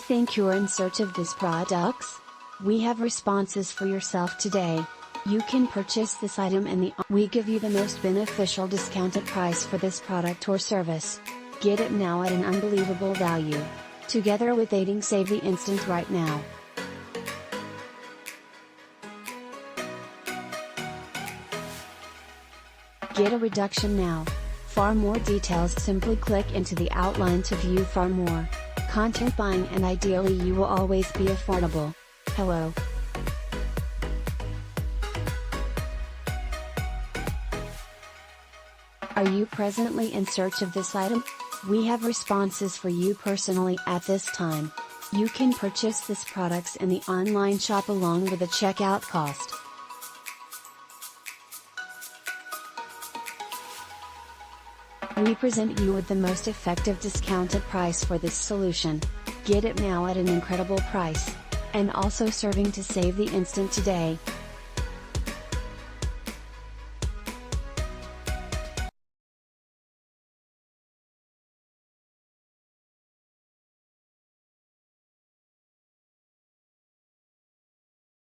think you're in search of these products? We have responses for yourself today. You can purchase this item in we give you the most beneficial discounted price for this product or service. Get it now at an unbelievable value. Together with aiding Save the Instant right now. Get a reduction now. For more details, simply click into the outline to view far more content buying, and ideally you will always be affordable. Hello. Are you presently in search of this item? We have responses for you personally at this time. You can purchase this products in the online shop along with a checkout cost. We present you with the most effective discounted price for this solution. Get it now at an incredible price. And also serving to save the instant today.